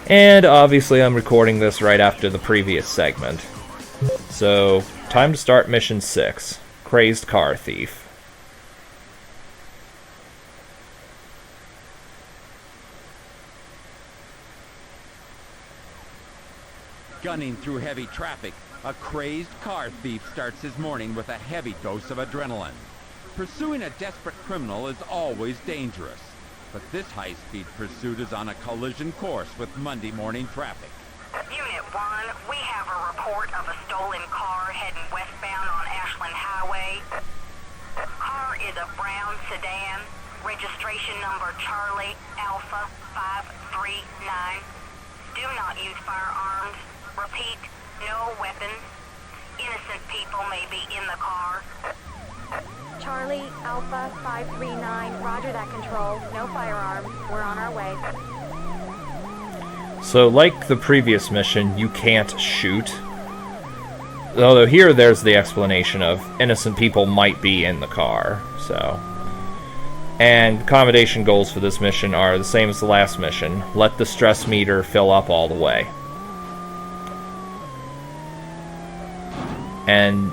And obviously I'm recording this right after the previous segment. So, time to start Mission 6, Crazed Car Thief. Gunning through heavy traffic, a crazed car thief starts his morning with a heavy dose of adrenaline. Pursuing a desperate criminal is always dangerous, but this high-speed pursuit is on a collision course with Monday morning traffic. Unit 1, we have a report of a stolen car heading westbound on Ashland Highway. Car is a brown sedan, registration number Charlie Alpha 539. Do not use firearms. Repeat, no weapons. Innocent people may be in the car. Charlie, Alpha 539, roger that control. No firearms. We're on our way. So, like the previous mission, you can't shoot. Although here, there's the explanation of innocent people might be in the car, so... And accommodation goals for this mission are the same as the last mission. Let the stress meter fill up all the way. And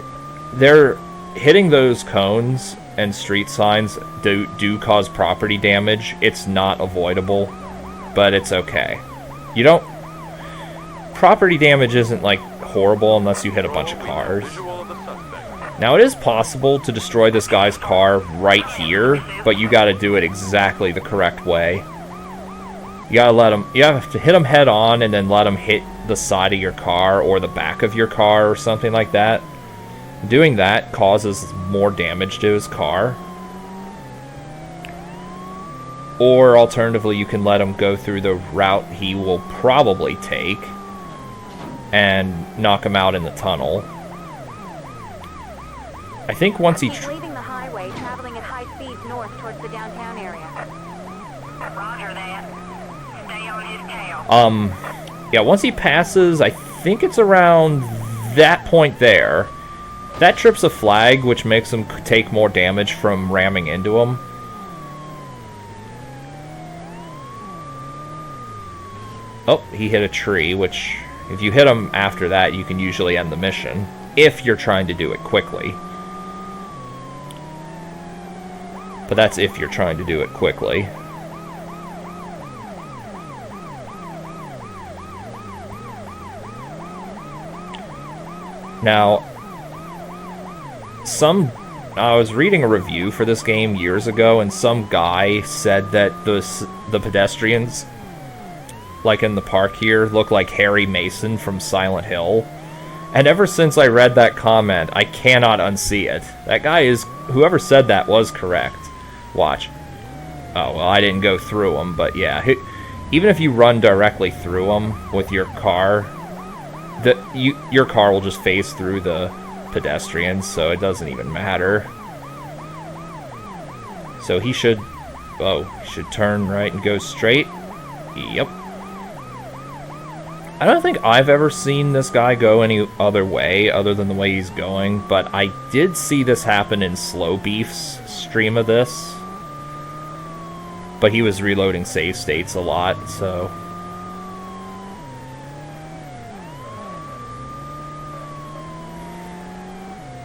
they're hitting those cones and street signs do cause property damage. It's not avoidable, but it's okay. You don't... Property damage isn't, like, horrible unless you hit a bunch of cars. Now, it is possible to destroy this guy's car right here, but you gotta do it exactly the correct way. You gotta let him... You have to hit him head on and then let him hit the side of your car or the back of your car or something like that. Doing that causes more damage to his car. Or alternatively, you can let him go through the route he will probably take and knock him out in the tunnel. I think once he... He's leaving the highway, traveling at high speeds north towards the downtown area. Roger that. Stay on his tail. Yeah, once he passes, I think it's around that point there. That trips a flag, which makes him take more damage from ramming into him. Oh, he hit a tree, which, if you hit him after that, you can usually end the mission, if you're trying to do it quickly. But that's if you're trying to do it quickly. Now, I was reading a review for this game years ago, and some guy said that the pedestrians, like in the park here, look like Harry Mason from Silent Hill. And ever since I read that comment, I cannot unsee it. That guy is... Whoever said that was correct. Watch. Oh, well, I didn't go through him, but yeah. Even if you run directly through him with your car, your car will just phase through the pedestrians, so it doesn't even matter. So he should... Oh, he should turn right and go straight. Yep. I don't think I've ever seen this guy go any other way other than the way he's going, but I did see this happen in Slow Beef's stream of this. But he was reloading save states a lot, so...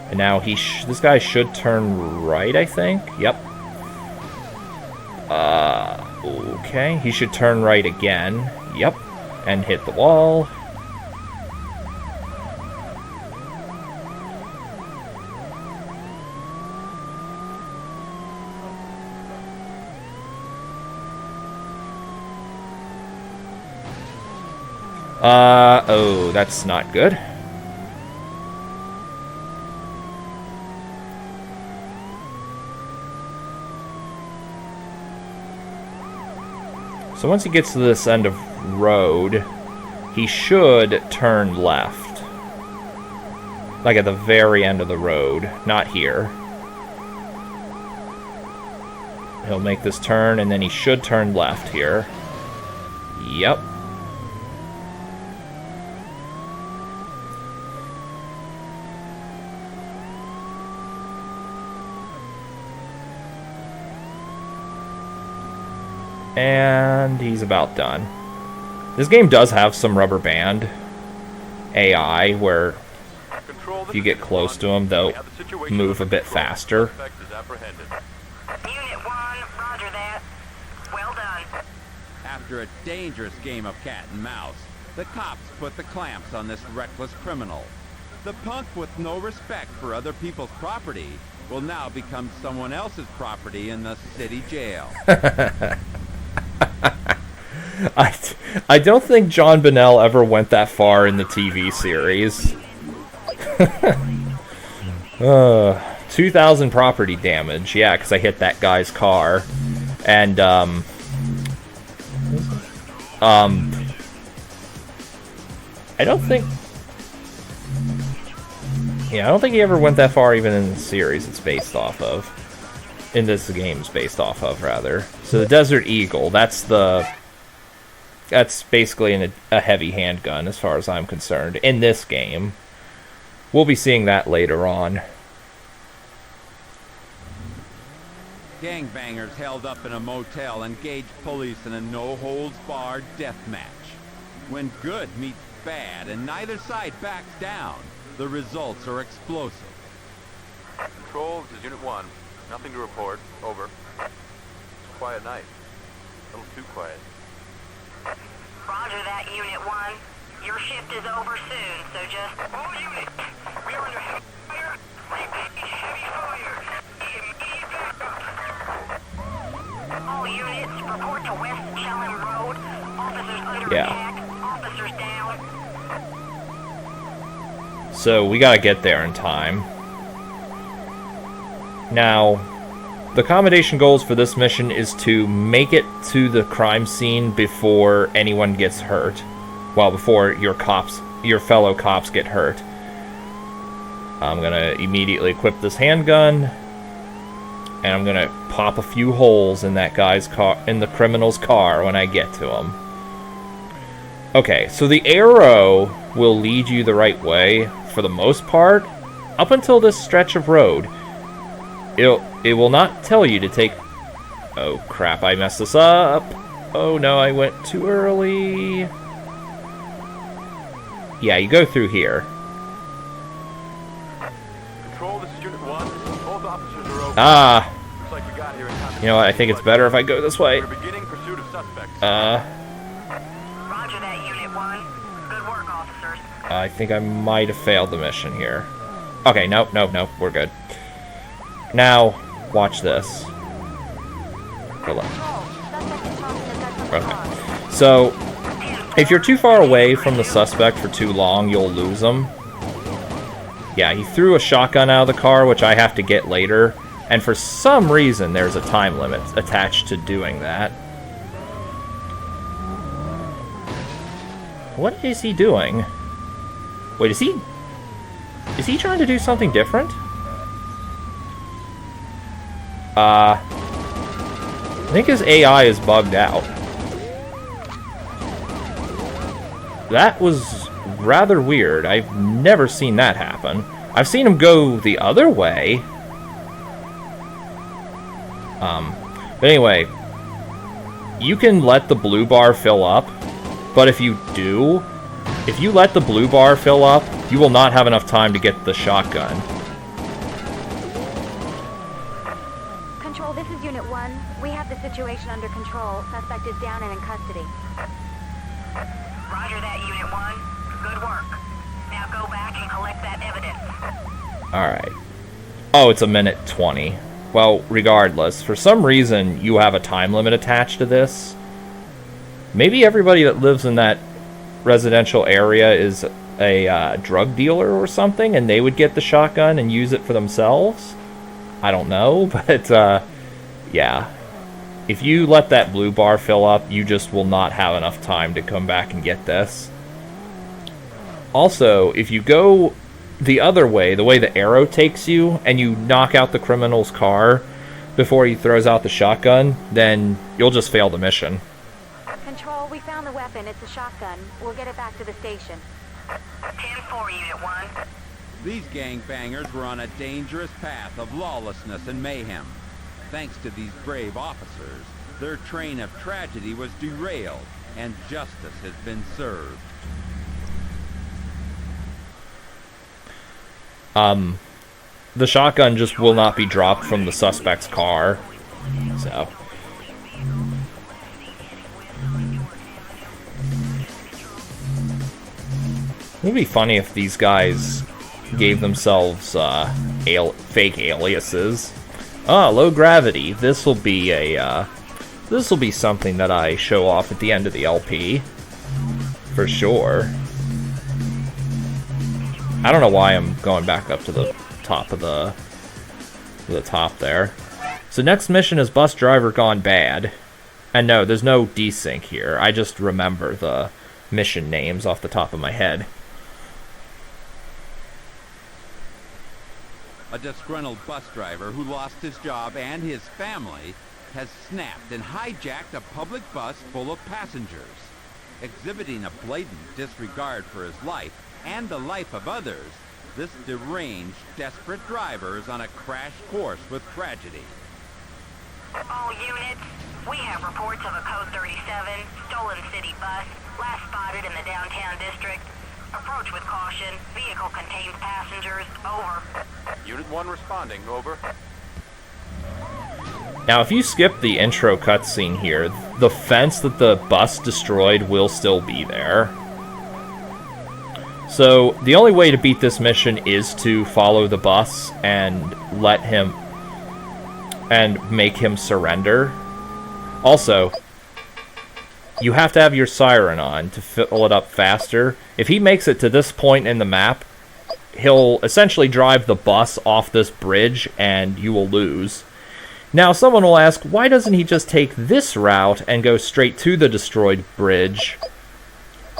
And now this guy should turn right, I think? Yep. Okay. He should turn right again. Yep. And hit the wall. Oh, that's not good. So once he gets to this end of road, he should turn left. Like at the very end of the road, not here. He'll make this turn, and then he should turn left here. Yep. And he's about done. This game does have some rubber band AI where if you get close to them, they'll move a bit faster. Unit 1, roger that. Well done. After a dangerous game of cat and mouse, the cops put the clamps on this reckless criminal. The punk with no respect for other people's property will now become someone else's property in the city jail. I don't think John Bonnell ever went that far in the TV series. 2,000 property damage. Yeah, because I hit that guy's car. And, I don't think... Yeah, I don't think he ever went that far even in the series it's based off of. In this game's based off of, rather. So the Desert Eagle, that's basically a heavy handgun as far as I'm concerned in this game. We'll be seeing that later on. Gangbangers held up in a motel engaged police in a no-holds-barred death match. When good meets bad and neither side backs down, the results are explosive. Control, this is Unit 1. Nothing to report. Over. Quiet night. A little too quiet. Roger that, Unit 1. Your shift is over soon, so just... All units! We are under heavy fire! Repeat, heavy fire! Immediate backup! All units, report to West Chelham Road. Officers under attack. Officers down. So we gotta get there in time. Now, the accommodation goals for this mission is to make it to the crime scene before anyone gets hurt. Well, before your fellow cops get hurt. I'm gonna immediately equip this handgun, and I'm gonna pop a few holes in that guy's car, in the criminal's car when I get to him. Okay, so the arrow will lead you the right way for the most part, up until this stretch of road. It will not tell you to take... Oh crap, I messed this up. Oh no, I went too early. Yeah, you go through here. Control, this is Unit 1. Both officers are over. Ah, Looks like we got here in time. you know what, I think it's better if I go this way. We're beginning pursuit of suspects. Roger that, Unit 1. Good work, officers. I think I might have failed the mission here. Okay, nope, we're good. Now, watch this. Hold on. Okay. So, if you're too far away from the suspect for too long, you'll lose him. Yeah, he threw a shotgun out of the car, which I have to get later. And for some reason, there's a time limit attached to doing that. What is he doing? Wait, is he trying to do something different? I think his AI is bugged out. That was rather weird. I've never seen that happen. I've seen him go the other way. But anyway, you can let the blue bar fill up, but if you let the blue bar fill up, you will not have enough time to get the shotgun. Control, this is Unit 1. We have the situation under control. Suspect is down and in custody. Roger that, Unit 1. Good work. Now go back and collect that evidence. Alright. Oh, it's 1:20. Well, regardless, for some reason you have a time limit attached to this. Maybe everybody that lives in that residential area is a drug dealer or something, and they would get the shotgun and use it for themselves? I don't know, but yeah. If you let that blue bar fill up, you just will not have enough time to come back and get this. Also, if you go the other way, the way the arrow takes you, and you knock out the criminal's car before he throws out the shotgun, then you'll just fail the mission. Control, we found the weapon. It's a shotgun. We'll get it back to the station. 10-4, Unit 1. These gangbangers were on a dangerous path of lawlessness and mayhem. Thanks to these brave officers, their train of tragedy was derailed, and justice has been served. The shotgun just will not be dropped from the suspect's car. So. It would be funny if these guys gave themselves fake aliases. Low gravity. This will be something that I show off at the end of the LP, for sure. I don't know why I'm going back up to the top of the top there. So next mission is Bus Driver Gone Bad. And no, there's no desync here. I just remember the mission names off the top of my head. A disgruntled bus driver who lost his job and his family has snapped and hijacked a public bus full of passengers. Exhibiting a blatant disregard for his life and the life of others, this deranged, desperate driver is on a crash course with tragedy. All units, we have reports of a Code 37 stolen city bus, last spotted in the downtown district. Approach with caution. Vehicle contains passengers. Over. Unit 1 responding. Over. Now, if you skip the intro cutscene here, the fence that the bus destroyed will still be there. So, the only way to beat this mission is to follow the bus and let him... and make him surrender. Also, you have to have your siren on to fill it up faster. If he makes it to this point in the map, he'll essentially drive the bus off this bridge and you will lose. Now, someone will ask, why doesn't he just take this route and go straight to the destroyed bridge?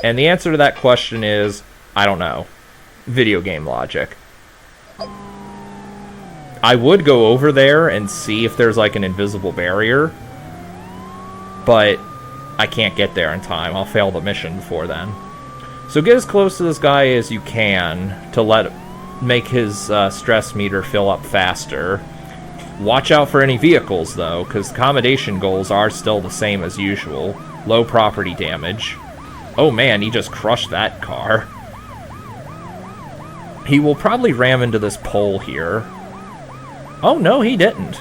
And the answer to that question is, I don't know. Video game logic. I would go over there and see if there's like an invisible barrier, but I can't get there in time. I'll fail the mission before then. So get as close to this guy as you can to make his stress meter fill up faster. Watch out for any vehicles though, because accommodation goals are still the same as usual. Low property damage. Oh man, he just crushed that car. He will probably ram into this pole here. Oh no, he didn't.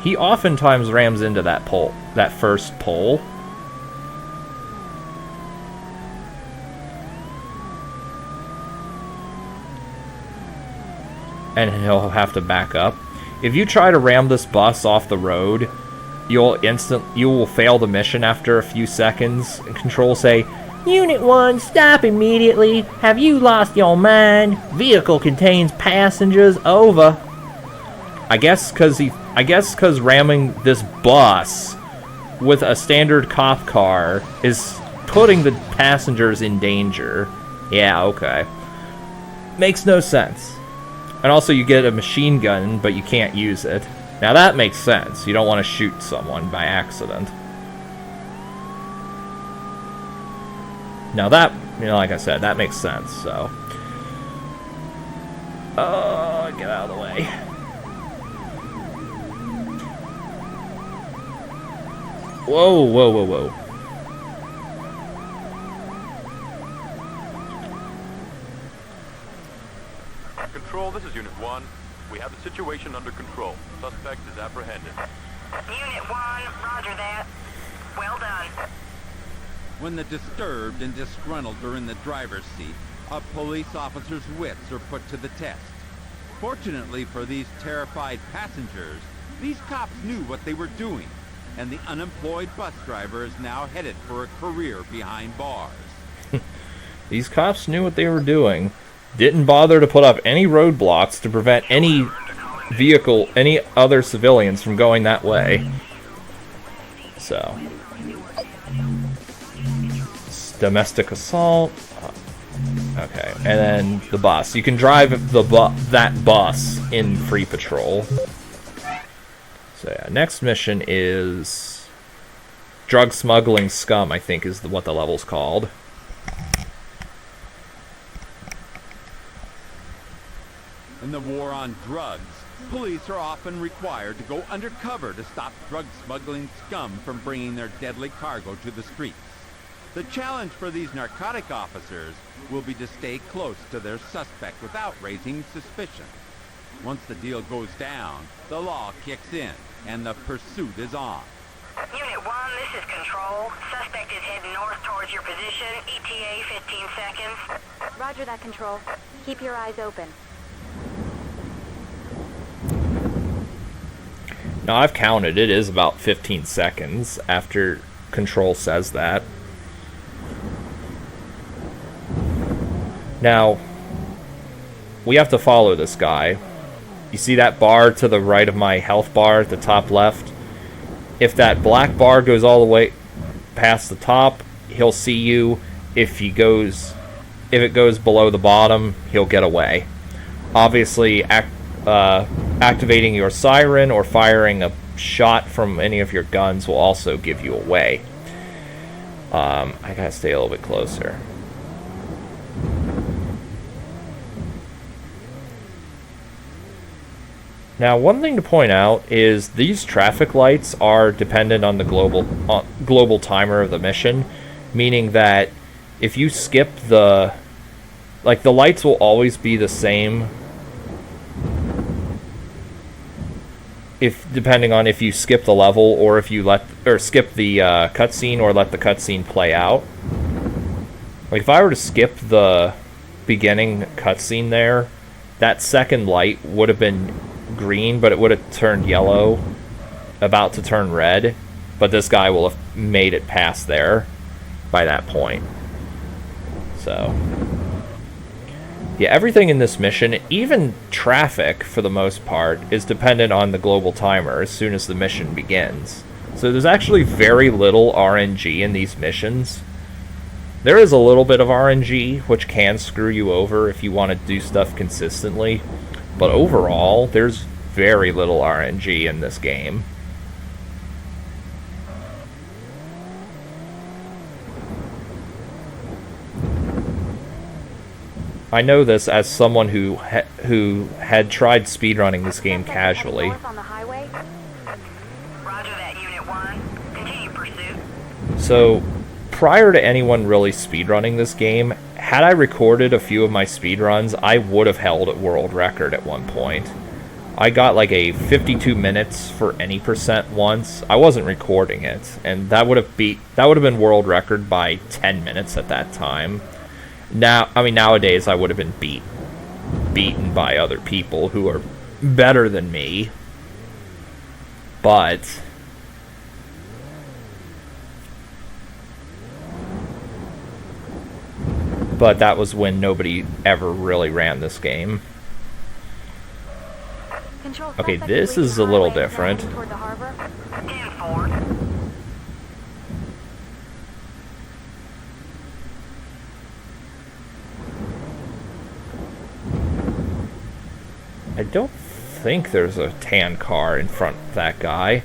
He oftentimes rams into that pole, that first pole. And he'll have to back up. If you try to ram this bus off the road, you will fail the mission after a few seconds. And Control will say, Unit 1, stop immediately. Have you lost your mind? Vehicle contains passengers. Over. I guess because ramming this bus with a standard cop car is putting the passengers in danger. Yeah, okay. Makes no sense. And also you get a machine gun, but you can't use it. Now that makes sense. You don't want to shoot someone by accident. Now that, like I said, that makes sense, so. Oh, get out of the way. Whoa, whoa, whoa, whoa. Control, this is Unit 1. We have the situation under control. Suspect is apprehended. Unit 1, roger that. Well done. When the disturbed and disgruntled are in the driver's seat, a police officer's wits are put to the test. Fortunately for these terrified passengers, these cops knew what they were doing, and the unemployed bus driver is now headed for a career behind bars. These cops knew what they were doing. Didn't bother to put up any roadblocks to prevent any vehicle, any other civilians from going that way. So. Domestic assault. Okay, and then the bus. You can drive that bus in free patrol. So yeah, next mission is drug smuggling scum, I think is what the level's called. In the war on drugs, Police are often required to go undercover to stop drug smuggling scum from bringing their deadly cargo to the streets. The challenge for these narcotic officers will be to stay close to their suspect without raising suspicion. Once the deal goes down, the law kicks in, and the pursuit is on. Unit 1, this is Control. Suspect is heading north towards your position. ETA 15 seconds. Roger that, Control. Keep your eyes open. Now, I've counted. It is about 15 seconds after Control says that. Now, we have to follow this guy. You see that bar to the right of my health bar at the top left? If that black bar goes all the way past the top, he'll see you. If it goes below the bottom, he'll get away. Obviously, activating your siren or firing a shot from any of your guns will also give you away. I gotta stay a little bit closer. Now, one thing to point out is these traffic lights are dependent on the global timer of the mission, meaning that if you skip the lights will always be the same depending on if you skip the level or if you skip the cutscene or let the cutscene play out. Like if I were to skip the beginning cutscene there, that second light would have been green, but it would have turned yellow, about to turn red, but this guy will have made it past there by that point. So yeah, everything in this mission, even traffic for the most part, is dependent on the global timer as soon as the mission begins. So there's actually very little RNG in these missions. There is a little bit of RNG, which can screw you over if you want to do stuff consistently. But overall, there's very little RNG in this game. I know this as someone who had tried speedrunning this game casually. North on the highway. Roger that, Unit 1. Continue pursuit. So, prior to anyone really speedrunning this game, had I recorded a few of my speedruns, I would have held a world record at one point. I got like a 52 minutes for any percent once. I wasn't recording it, and that would have been world record by 10 minutes at that time. Nowadays I would have been beaten by other people who are better than me. But that was when nobody ever really ran this game. Control, Okay, suspect this leaving is a little highway, different. heading toward the harbor. 10-4. I don't think there's a tan car in front of that guy.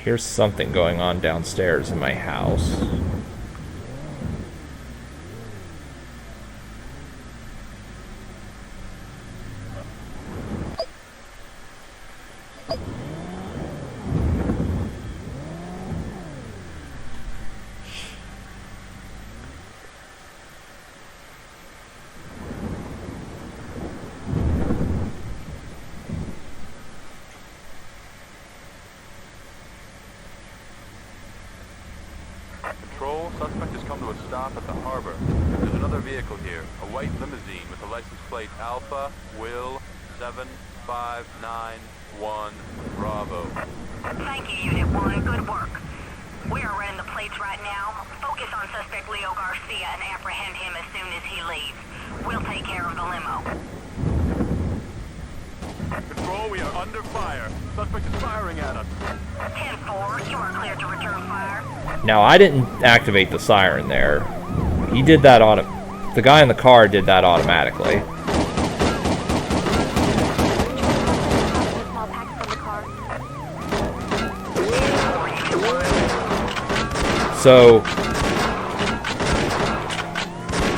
Here's something going on downstairs in my house. Control, suspect has come to a stop at the harbor. There's another vehicle here, a white limousine with the license plate Alpha Will 7591 Bravo. Thank you, Unit 1. Good work. We are running the plates right now. Focus on suspect Leo Garcia and apprehend him as soon as he leaves. We'll take care of the limo. Control, we are under fire. Suspect is firing at us. 10-4, you are clear to return fire. Now, I didn't activate the siren there. he did that the guy in the car did that automatically. Small package from the car. So,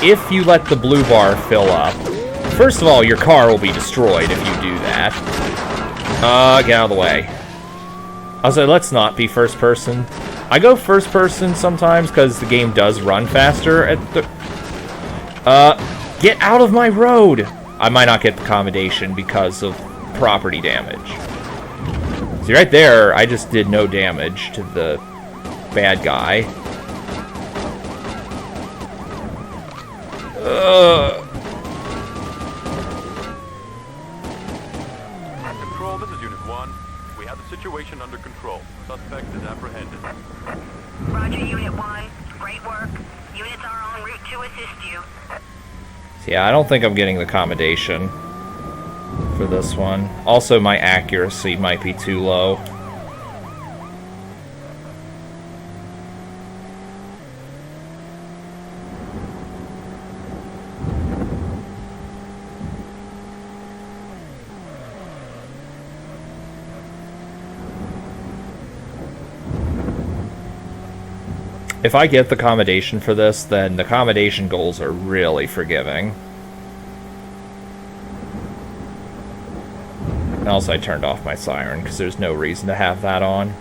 if you let the blue bar fill up, first of all, your car will be destroyed if you do that. Get out of the way. I was like, let's not be first person. I go first person sometimes because the game does run faster at the... get out of my road! I might not get the accommodation because of property damage. See, right there, I just did no damage to the bad guy. Control, this is Unit 1. We have the situation under control. Suspect is apprehended. Roger, Unit 1. Great work. Units are en route to assist you. Yeah, I don't think I'm getting the accommodation for this one. Also, my accuracy might be too low. If I get the accommodation for this, then the accommodation goals are really forgiving. And also, I turned off my siren, because there's no reason to have that on.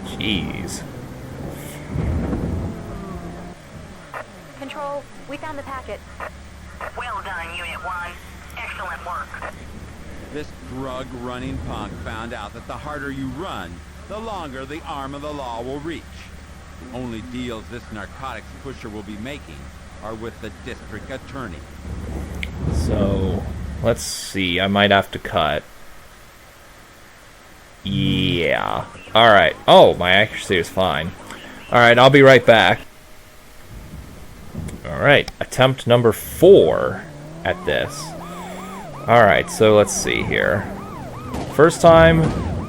Jeez. Control, we found the packet. Well done, Unit 1. Excellent work. This drug-running punk found out that the harder you run, the longer the arm of the law will reach. The only deals this narcotics pusher will be making are with the district attorney. So, let's see. I might have to cut. Yeah. Alright. Oh, my accuracy is fine. Alright, I'll be right back. Alright, attempt number 4 at this. Alright, so let's see here. First time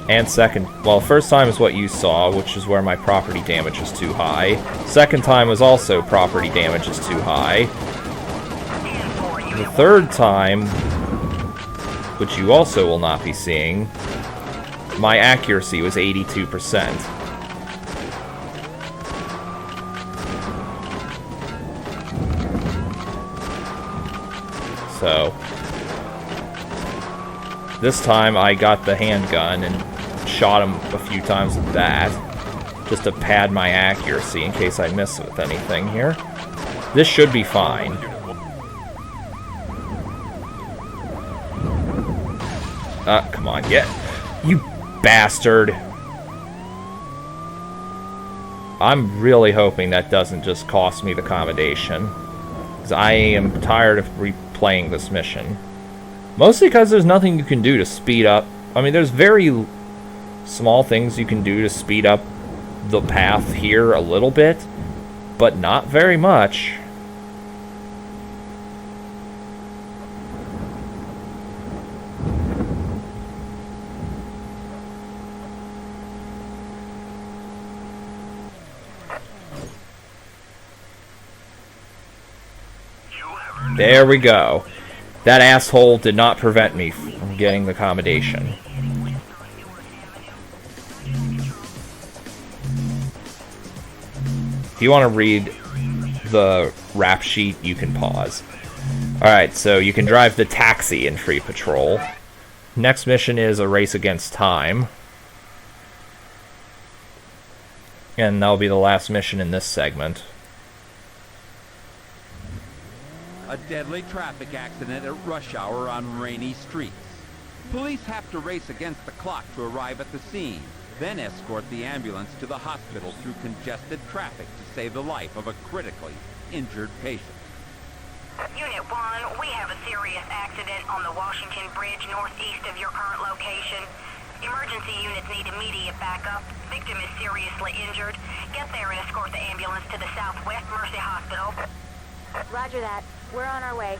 and second... Well, first time is what you saw, which is where my property damage is too high. Second time was also property damage is too high. The third time, which you also will not be seeing, my accuracy was 82%. So... this time I got the handgun and shot him a few times with that, just to pad my accuracy in case I miss with anything here. This should be fine. Come on, get... You bastard! I'm really hoping that doesn't just cost me the accommodation, because I am tired of replaying this mission. Mostly because there's nothing you can do to speed up. I mean, there's very small things you can do to speed up the path here a little bit, but not very much. There we go. That asshole did not prevent me from getting the accommodation. If you want to read the rap sheet, you can pause. Alright, so you can drive the taxi in Free Patrol. Next mission is a race against time. And that'll be the last mission in this segment. A deadly traffic accident at rush hour on rainy streets. Police have to race against the clock to arrive at the scene, then escort the ambulance to the hospital through congested traffic to save the life of a critically injured patient. Unit 1, we have a serious accident on the Washington Bridge northeast of your current location. Emergency units need immediate backup. Victim is seriously injured. Get there and escort the ambulance to the Southwest Mercy Hospital. Roger that. We're on our way.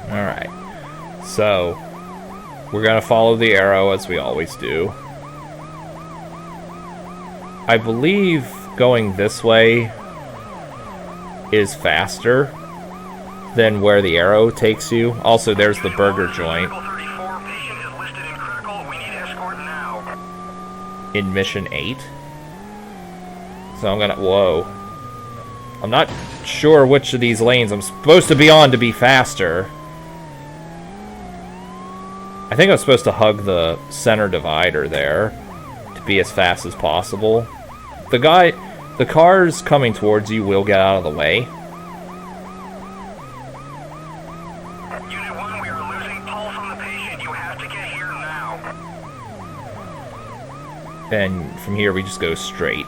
Alright. So, we're gonna follow the arrow as we always do. I believe going this way is faster than where the arrow takes you. Also, there's the burger joint. Patient is listed in critical. We need escort now. In mission 8. So I'm gonna... Whoa. I'm not sure which of these lanes I'm supposed to be on to be faster. I think I'm supposed to hug the center divider there to be as fast as possible. The cars coming towards you will get out of the way. Unit 1, we are losing pulse on the patient. You have to get here now. And from here we just go straight.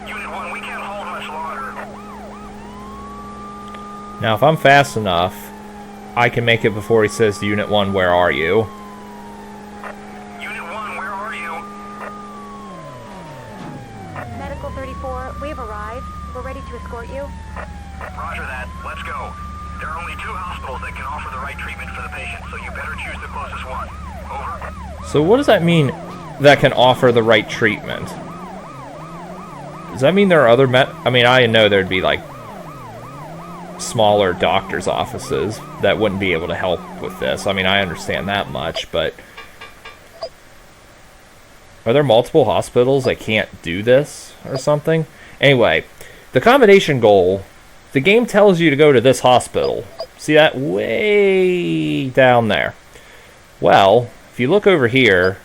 Unit 1, we can't hold much longer. Now, if I'm fast enough, I can make it before he says to Unit 1, where are you? Unit 1, where are you? Medical 34, we've arrived. We're ready to escort you. Roger that. Let's go. There are only 2 hospitals that can offer the right treatment for the patient, so you better choose the closest one. Over. So what does that mean, that can offer the right treatment? Does that mean there are other I mean, I know there'd be, like, smaller doctor's offices that wouldn't be able to help with this. I mean, I understand that much, but... Are there multiple hospitals that can't do this or something? Anyway, the combination goal, the game tells you to go to this hospital. See that? Way down there. Well, if you look over here...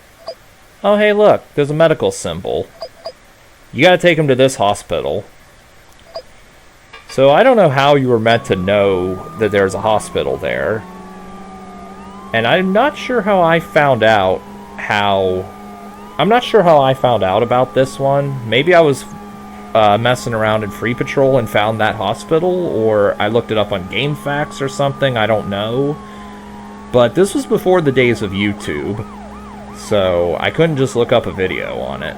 Oh, hey, look, there's a medical symbol. You gotta take him to this hospital. So I don't know how you were meant to know that there's a hospital there. And I'm not sure how I found out I'm not sure how I found out about this one. Maybe I was messing around in Free Patrol and found that hospital, or I looked it up on GameFAQs or something, I don't know. But this was before the days of YouTube, so I couldn't just look up a video on it.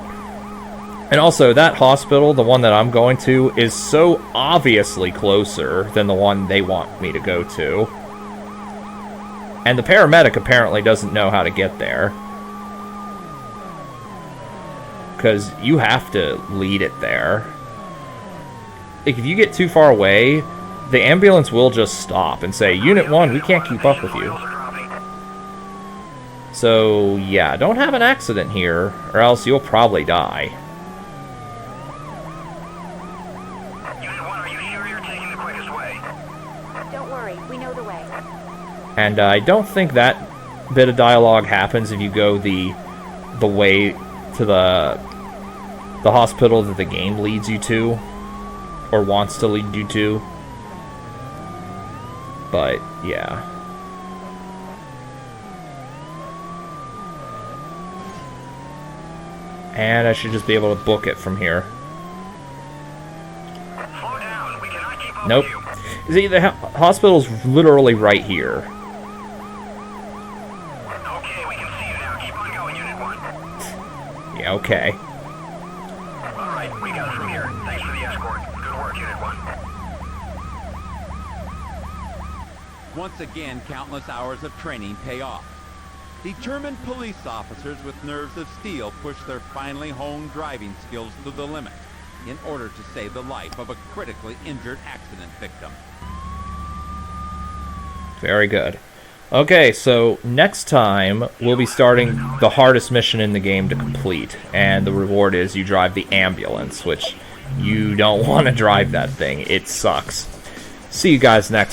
And also, that hospital, the one that I'm going to, is so obviously closer than the one they want me to go to. And the paramedic apparently doesn't know how to get there. Because you have to lead it there. Like, if you get too far away, the ambulance will just stop and say, Unit 1, we can't keep up with you. So, yeah, don't have an accident here, or else you'll probably die. And I don't think that bit of dialogue happens if you go the way to the hospital that the game leads you to, or wants to lead you to. But yeah. And I should just be able to book it from here. Slow down. We cannot keep up Nope. with you. See, the hospital's literally right here. Okay, we can see you now. Keep on going, Unit 1. Yeah, okay. Alright, we got it from here. Thanks for the escort. Good work, Unit 1. Once again, countless hours of training pay off. Determined police officers with nerves of steel push their finely honed driving skills to the limit in order to save the life of a critically injured accident victim. Very good. Okay, so next time we'll be starting the hardest mission in the game to complete, and the reward is you drive the ambulance, which you don't want to drive that thing. It sucks. See you guys next